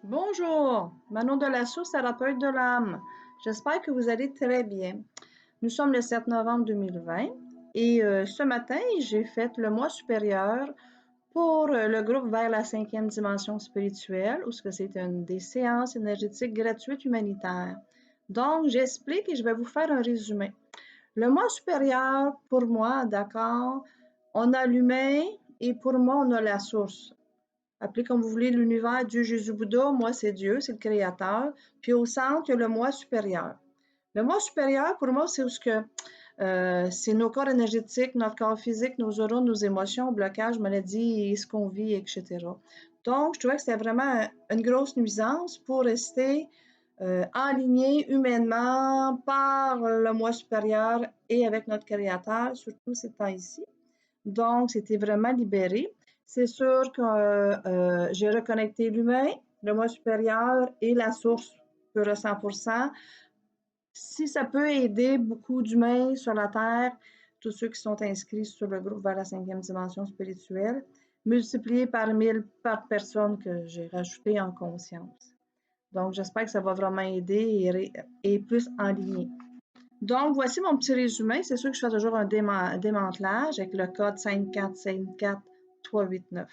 Bonjour, Manon de la Source, thérapeute de l'âme. J'espère que vous allez très bien. Nous sommes le 7 novembre 2020 et ce matin, j'ai fait le mois supérieur pour le groupe vers la cinquième dimension spirituelle, où c'est une des séances énergétiques gratuites humanitaires. Donc, j'explique et je vais vous faire un résumé. Le mois supérieur, pour moi, d'accord, on a l'humain et pour moi, on a la source. Appelez comme vous voulez l'univers, Dieu, Jésus, Bouddha, moi c'est Dieu, c'est le créateur. Puis au centre, il y a le moi supérieur. Le moi supérieur, pour moi, c'est où ce que c'est nos corps énergétiques, notre corps physique, nos neurones, nos émotions, blocages, maladies, ce qu'on vit, etc. Donc, je trouvais que c'était vraiment une grosse nuisance pour rester aligné humainement par le moi supérieur et avec notre créateur, surtout ces temps-ci. Donc, c'était vraiment libéré. C'est sûr que j'ai reconnecté l'humain, le moi supérieur et la source pour le 100%. Si ça peut aider beaucoup d'humains sur la Terre, tous ceux qui sont inscrits sur le groupe vers la cinquième dimension spirituelle, multiplié par 1000 par personne que j'ai rajouté en conscience. Donc, j'espère que ça va vraiment aider et plus en ligne. Donc, voici mon petit résumé. C'est sûr que je fais toujours un démantelage avec le code 5454389.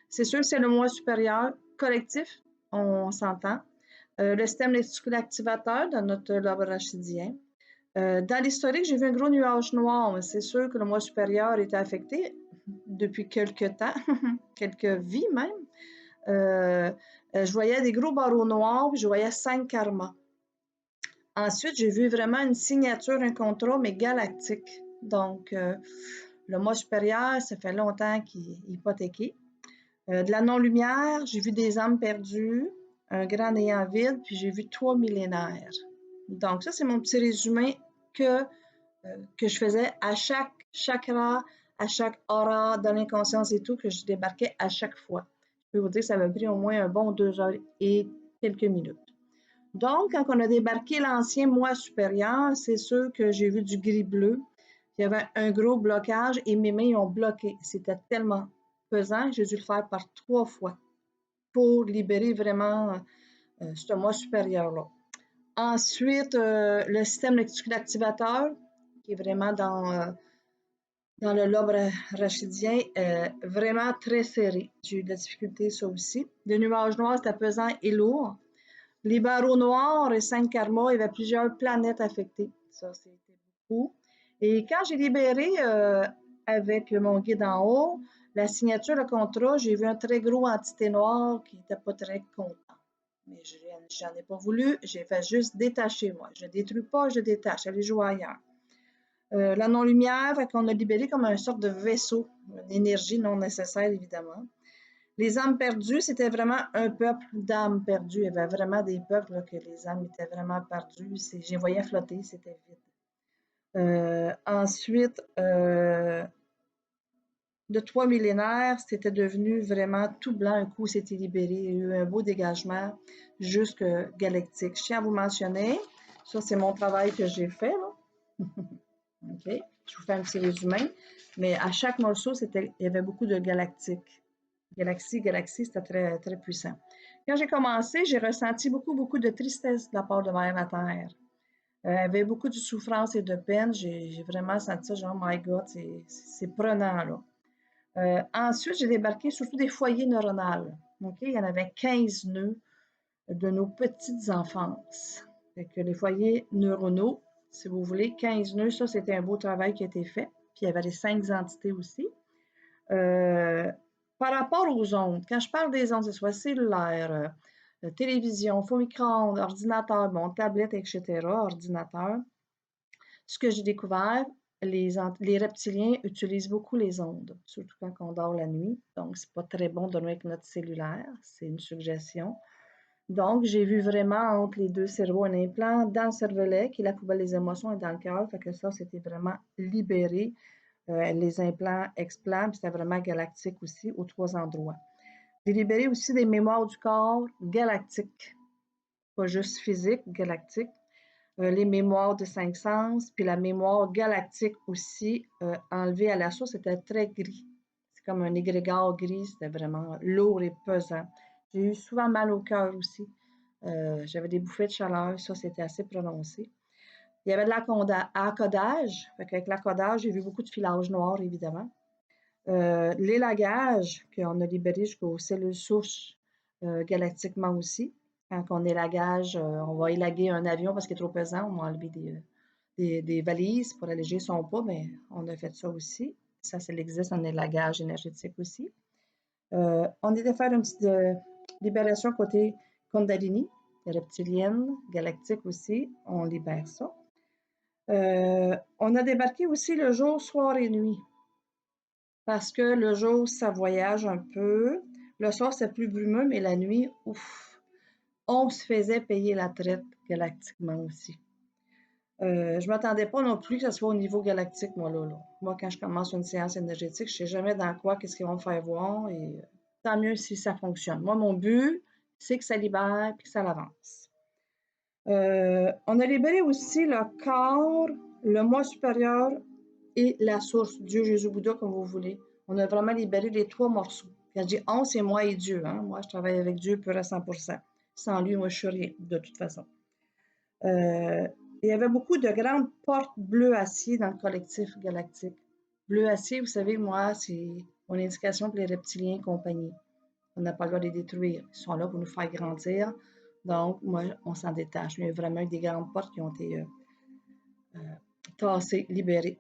C'est sûr que c'est le moi supérieur collectif, on s'entend. Le système réticule activateur dans notre lobe rachidien. Dans l'historique, j'ai vu un gros nuage noir, mais c'est sûr que le moi supérieur était affecté depuis quelques temps, quelques vies même. Euh, je voyais des gros barreaux noirs, puis je voyais 5 karmas. Ensuite, j'ai vu vraiment une signature, un contrat, mais galactique. Donc, le moi supérieur, ça fait longtemps qu'il est hypothéqué. De la non-lumière, j'ai vu des âmes perdues, un grand néant vide, puis j'ai vu 3 millénaires. Donc, ça, c'est mon petit résumé que je faisais à chaque chakra, à chaque aura de l'inconscience et tout, que je débarquais à chaque fois. Je peux vous dire que ça m'a pris au moins un bon 2 heures et quelques minutes. Donc, quand on a débarqué l'ancien moi supérieur, c'est sûr que j'ai vu du gris-bleu. Il y avait un gros blocage et mes mains ont bloqué. C'était tellement pesant que j'ai dû le faire par 3 fois pour libérer vraiment ce moi supérieur-là. Ensuite, le système réticule activateur, qui est vraiment dans le lobe rachidien, vraiment très serré. J'ai eu de la difficulté, ça aussi. Le nuage noir, c'était pesant et lourd. Les barreaux noirs et 5 karmas, il y avait plusieurs planètes affectées. Ça, c'était beaucoup. Et quand j'ai libéré avec mon guide en haut, la signature, le contrat, j'ai vu un très gros entité noire qui n'était pas très content. Mais je n'en ai pas voulu, j'ai fait juste détacher moi. Je ne détruis pas, je détache, allez jouer ailleurs. La non-lumière, qu'on a libéré comme un sorte de vaisseau, une énergie non nécessaire évidemment. Les âmes perdues, c'était vraiment un peuple d'âmes perdues. Il y avait vraiment des peuples là, que les âmes étaient vraiment perdues. Je les voyais flotter, c'était vide. Ensuite, de 3 millénaires, c'était devenu vraiment tout blanc. Un coup, c'était libéré. Il y a eu un beau dégagement jusque galactique. Je tiens à vous mentionner, ça c'est mon travail que j'ai fait. Là. OK? Je vous fais un petit résumé. Mais à chaque morceau, il y avait beaucoup de galactiques. Galaxie, c'était très, très puissant. Quand j'ai commencé, j'ai ressenti beaucoup, beaucoup de tristesse de la part de Mère la Terre. Il y avait beaucoup de souffrance et de peine. J'ai vraiment senti ça, genre, my God, c'est prenant, là. Ensuite, j'ai débarqué surtout des foyers neuronaux. OK? Il y en avait 15 nœuds de nos petites enfances. Fait que les foyers neuronaux, si vous voulez, 15 nœuds, ça, c'était un beau travail qui a été fait. Puis il y avait les 5 entités aussi. Euh, Par rapport aux ondes, quand je parle des ondes, que ce soit cellulaire, télévision, faux micro-ondes, ordinateur, bon, tablette, etc., ordinateur, ce que j'ai découvert, les reptiliens utilisent beaucoup les ondes, surtout quand on dort la nuit. Donc, c'est pas très bon de dormir avec notre cellulaire. C'est une suggestion. Donc, j'ai vu vraiment entre les deux cerveaux un implant dans le cervelet, qui est la poubelle des émotions, et dans le cœur. Fait que ça, c'était vraiment libéré. Les implants explants, puis c'était vraiment galactique aussi, aux 3 endroits. J'ai libéré aussi des mémoires du corps galactiques, pas juste physique, galactique. Les mémoires de 5 sens, puis la mémoire galactique aussi, enlevée à la source, c'était très gris. C'est comme un égrégore gris, c'était vraiment lourd et pesant. J'ai eu souvent mal au cœur aussi. J'avais des bouffées de chaleur, ça, c'était assez prononcé. Il y avait de l'accodage. Avec l'accodage, j'ai vu beaucoup de filage noir, évidemment. L'élagage, qu'on a libéré jusqu'aux cellules souches galactiquement aussi. Quand on élagage, on va élaguer un avion parce qu'il est trop pesant, on va enlever des valises pour alléger son poids, mais on a fait ça aussi. Ça existe un élagage énergétique aussi. On était faire une petite libération côté Kundalini, reptilienne, galactique aussi. On libère ça. On a débarqué aussi le jour, soir et nuit. Parce que le jour, ça voyage un peu. Le soir, c'est plus brumeux, mais la nuit, ouf, on se faisait payer la traite galactiquement aussi. Je ne m'attendais pas non plus que ce soit au niveau galactique, moi, là. Moi, quand je commence une séance énergétique, je ne sais jamais dans quoi, qu'est-ce qu'ils vont me faire voir, et tant mieux si ça fonctionne. Moi, mon but, c'est que ça libère et que ça l'avance. On a libéré aussi le corps, le moi supérieur et la source, Dieu, Jésus, Bouddha, comme vous voulez. On a vraiment libéré les 3 morceaux. Quand je dis on, c'est moi et Dieu. Hein? Moi, je travaille avec Dieu pur à 100%. Sans lui, moi, je suis rien, de toute façon. Il y avait beaucoup de grandes portes bleu acier dans le collectif galactique. Bleu acier, vous savez, moi, c'est mon indication pour les reptiliens et compagnie. On n'a pas le droit de les détruire. Ils sont là pour nous faire grandir. Donc, moi, on s'en détache. Il y a vraiment eu des grandes portes qui ont été tassées, libérées.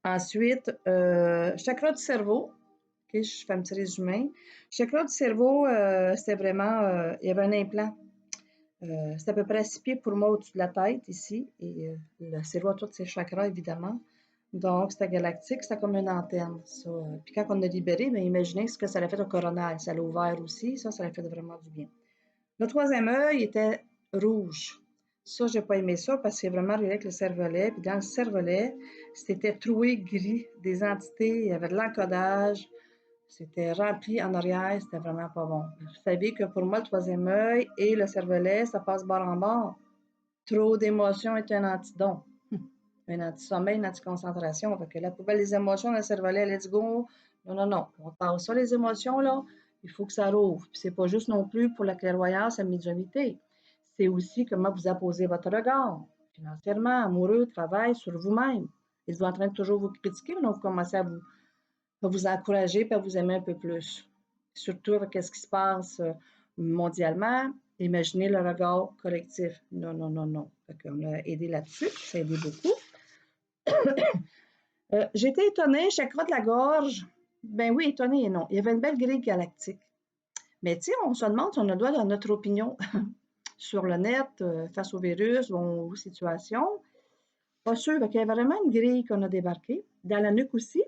Ensuite, chakra du cerveau. Okay, je fais un petit résumé. Chakra du cerveau, c'était vraiment, il y avait un implant. C'est à peu près 6 pieds pour moi au-dessus de la tête, ici. Et le cerveau a tous ses chakras, évidemment. Donc, c'était galactique, c'était comme une antenne. Ça. Puis quand on a libéré, bien, imaginez ce que ça l'a fait au coronal. Ça l'a ouvert aussi. Ça l'a fait vraiment du bien. Le troisième œil était rouge. Ça, j'ai pas aimé ça parce que c'est vraiment relié avec le cervelet. Puis dans le cervelet, c'était troué gris, des entités, il y avait de l'encodage. C'était rempli en arrière, c'était vraiment pas bon. Vous savez que pour moi, le troisième œil et le cervelet, ça passe bord en bord. Trop d'émotions est un antidon. Un anti-sommeil, une anti-concentration. Fait que la poubelle des émotions dans le cervelet, let's go. Non, non, non. On passe ça, les émotions, là. Il faut que ça rouvre. Puis c'est pas juste non plus pour la clairvoyance, la médiumnité. C'est aussi comment vous apposez votre regard, financièrement, amoureux, travail, sur vous-même. Êtes-vous en train de toujours vous critiquer, mais non, vous commencez à vous encourager et à vous aimer un peu plus. Surtout avec ce qui se passe mondialement. Imaginez le regard collectif. Non, non, non, non. On a aidé là-dessus. Ça a aidé beaucoup. J'étais étonnée, chakra de la gorge. Ben oui, étonnée et non. Il y avait une belle grille galactique. Mais tu sais, on se demande si on a le droit de notre opinion sur le net, face au virus, aux situations. Pas sûr. Il y avait vraiment une grille qu'on a débarquée. Dans la nuque aussi.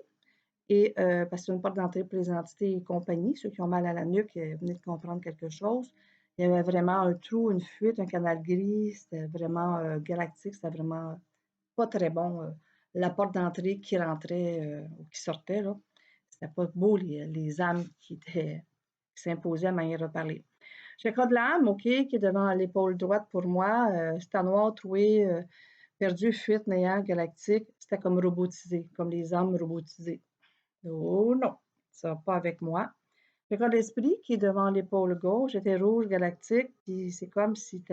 Et parce que c'est une porte d'entrée pour les entités et compagnie. Ceux qui ont mal à la nuque, venaient de comprendre quelque chose. Il y avait vraiment un trou, une fuite, un canal gris. C'était vraiment galactique. C'était vraiment pas très bon. La porte d'entrée qui rentrait ou qui sortait, là. C'était pas beau, les âmes qui s'imposaient à manière de parler. Chakra de l'âme, OK, qui est devant l'épaule droite pour moi. C'était noir, troué, perdu, fuite, néant, galactique. C'était comme robotisé, comme les âmes robotisées. Oh non, ça va pas avec moi. Chakra de l'esprit qui est devant l'épaule gauche, était rouge, galactique, puis c'est comme si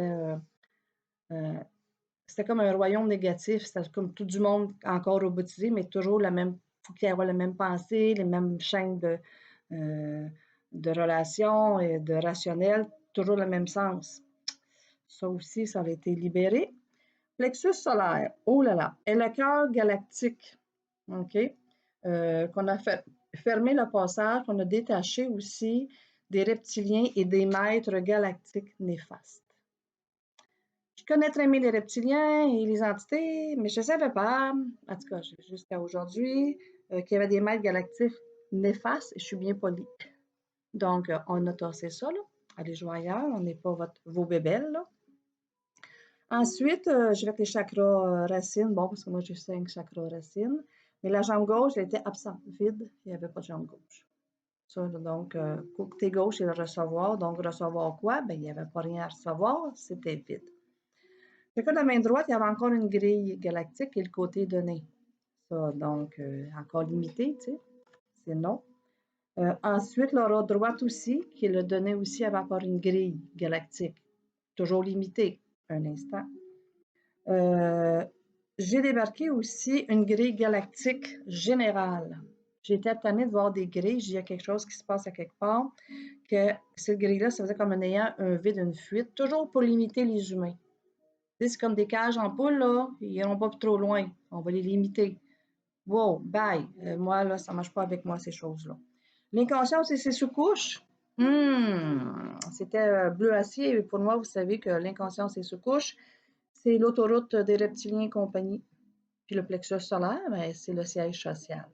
c'était comme un royaume négatif, c'était comme tout du monde encore robotisé, mais toujours la même, faut qu'il y ait la même pensée, les mêmes chaînes de relations et de rationnel, toujours le même sens. Ça aussi, ça a été libéré. Plexus solaire, oh là là, et le cœur galactique, OK, qu'on a fermé le passage, qu'on a détaché aussi des reptiliens et des maîtres galactiques néfastes. Je connais très bien les reptiliens et les entités, mais je ne savais pas, en tout cas jusqu'à aujourd'hui, qu'il y avait des maîtres galactiques néfastes, et je suis bien polie. Donc, on a tassé ça, là. Allez jouer ailleurs, on n'est pas vos bébelles, là. Ensuite, je vais avec les chakras racines. Bon, parce que moi, j'ai 5 chakras racines. Mais la jambe gauche, elle était absente, vide. Il n'y avait pas de jambe gauche. Ça, donc, côté gauche, c'est le recevoir. Donc, recevoir quoi? Ben, il n'y avait pas rien à recevoir. C'était vide. Chakra de la main droite, il y avait encore une grille galactique et le côté donné. Ça, donc, encore limité, tu sais. C'est non. Ensuite, l'aura droite aussi, qui est le donné aussi avant par une grille galactique, toujours limitée. Un instant. J'ai débarqué aussi une grille galactique générale. J'étais tannée de voir des grilles. Il y a quelque chose qui se passe à quelque part, que cette grille-là, ça faisait comme en ayant un vide, une fuite, toujours pour limiter les humains. C'est comme des cages en poule, là, ils n'iront pas trop loin. On va les limiter. Wow, bye. Moi, là, ça ne marche pas avec moi, ces choses-là. L'inconscience et ses sous-couches. C'était bleu acier. Pour moi, vous savez que l'inconscience et ses sous-couches, c'est l'autoroute des reptiliens et compagnie. Puis le plexus solaire, ben, c'est le siège social.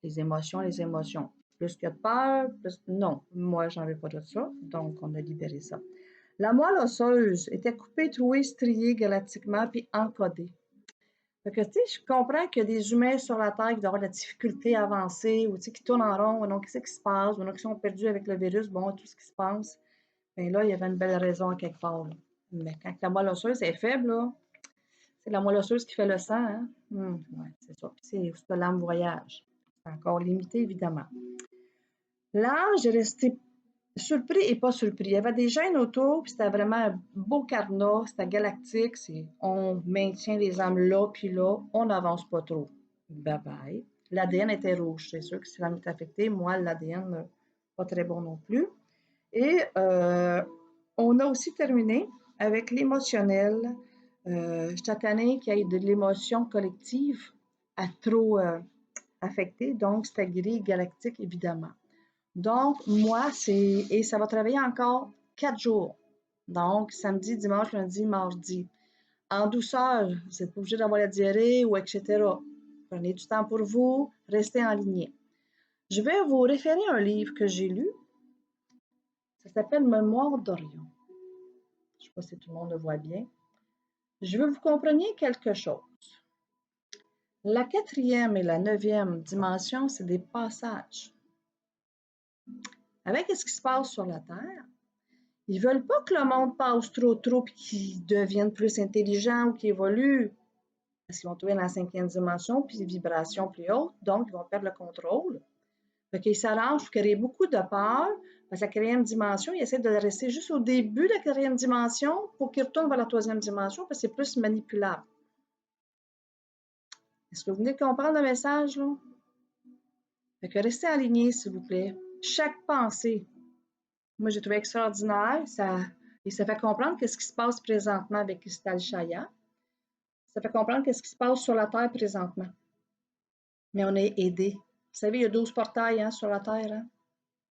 Les émotions, les émotions. Plus que de peur, plus... Non, moi, j'en veux pas de ça. Donc, on a libéré ça. La moelle osseuse était coupée, trouée, striée galactiquement, puis encodée. Fait que, tu sais, je comprends qu'il y a des humains sur la Terre qui doivent avoir de la difficulté à avancer, ou tu sais, qui tournent en rond, ou non, qu'est-ce qui se passe, ou non, qui sont perdus avec le virus, bon, tout ce qui se passe. Bien là, il y avait une belle raison à quelque part. Là. Mais quand la moelle osseuse est faible, là, c'est la moelle osseuse qui fait le sang, hein? Ouais, c'est ça. Puis c'est où l'âme voyage. C'est encore limité, évidemment. Là, j'ai resté surpris et pas surpris. Il y avait des gènes autour, puis c'était vraiment un beau cadenas, c'était galactique. On maintient les âmes là, puis là, on n'avance pas trop. Bye bye. L'ADN était rouge, c'est sûr que si l'âme est affectée, moi, l'ADN, pas très bon non plus. Et on a aussi terminé avec l'émotionnel. J'étais tannée qu'il y ait de l'émotion collective à trop affecter, donc c'était gris galactique, évidemment. Donc, moi, et ça va travailler encore 4 jours. Donc, samedi, dimanche, lundi, mardi. En douceur, vous n'êtes pas obligé d'avoir la diarrhée ou etc. Prenez du temps pour vous, restez en ligne. Je vais vous référer un livre que j'ai lu. Ça s'appelle Mémoire d'Orion. Je ne sais pas si tout le monde le voit bien. Je veux que vous compreniez quelque chose. La 4e et la 9e dimension, c'est des passages. Avec ce qui se passe sur la Terre, ils ne veulent pas que le monde passe trop et qu'ils deviennent plus intelligents ou qu'ils évoluent. Parce qu'ils vont trouver dans la 5e dimension, puis des vibrations plus hautes, donc ils vont perdre le contrôle. Donc, ils s'arrangent pour créer beaucoup de peur. Parce que la 4e dimension, ils essaient de rester juste au début de la 4e dimension pour qu'ils retournent vers la 3e dimension parce que c'est plus manipulable. Est-ce que vous venez de comprendre le message, là? Fait que restez alignés, s'il vous plaît. Chaque pensée, moi, j'ai trouvé extraordinaire. Et ça fait comprendre qu'est-ce qui se passe présentement avec Cristal Chaya. Ça fait comprendre qu'est-ce qui se passe sur la Terre présentement. Mais on est aidé. Vous savez, il y a 12 portails hein, sur la Terre. Hein?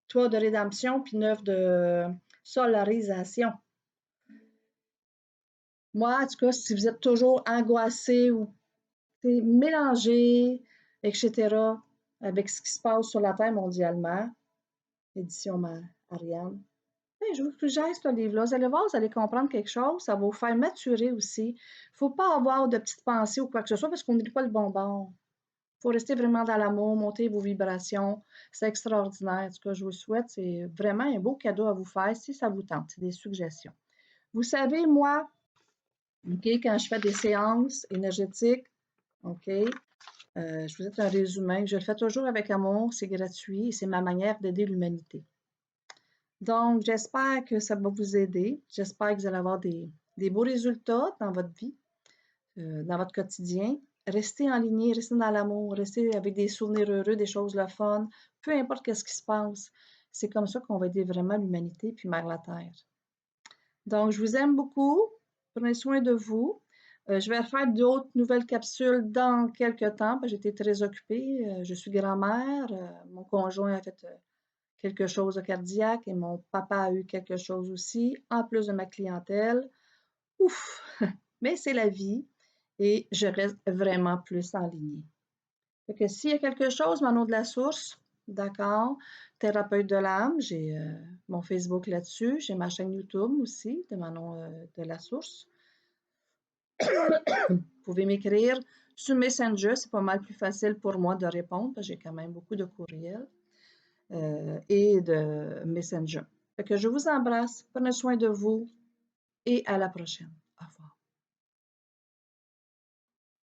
3 de rédemption, puis 9 de solarisation. Moi, en tout cas, si vous êtes toujours angoissé ou mélangé, etc., avec ce qui se passe sur la Terre mondialement, édition Ariane, je vous suggère ce livre-là. Vous allez voir, vous allez comprendre quelque chose. Ça va vous faire maturer aussi. Il ne faut pas avoir de petites pensées ou quoi que ce soit parce qu'on n'est pas le bon bord. Il faut rester vraiment dans l'amour, monter vos vibrations. C'est extraordinaire. En tout cas, je vous souhaite. C'est vraiment un beau cadeau à vous faire si ça vous tente. C'est des suggestions. Vous savez, moi, quand je fais des séances énergétiques, je vous ai un résumé. Je le fais toujours avec amour. C'est gratuit et c'est ma manière d'aider l'humanité. Donc, j'espère que ça va vous aider. J'espère que vous allez avoir des beaux résultats dans votre vie, dans votre quotidien. Restez en ligne, restez dans l'amour, restez avec des souvenirs heureux, des choses le fun, peu importe ce qui se passe. C'est comme ça qu'on va aider vraiment l'humanité puis Mère la Terre. Donc, je vous aime beaucoup. Prenez soin de vous. Je vais faire d'autres nouvelles capsules dans quelques temps. J'étais très occupée. Je suis grand-mère. Mon conjoint a fait quelque chose de cardiaque et mon papa a eu quelque chose aussi, en plus de ma clientèle. Ouf! Mais c'est la vie et je reste vraiment plus en ligne. Fait que s'il y a quelque chose, Manon de la Source, d'accord, thérapeute de l'âme, j'ai mon Facebook là-dessus, j'ai ma chaîne YouTube aussi de Manon de la Source. Vous pouvez m'écrire sur Messenger, c'est pas mal plus facile pour moi de répondre parce que j'ai quand même beaucoup de courriels. Et de Messenger. Fait que je vous embrasse, prenez soin de vous et à la prochaine. Au revoir.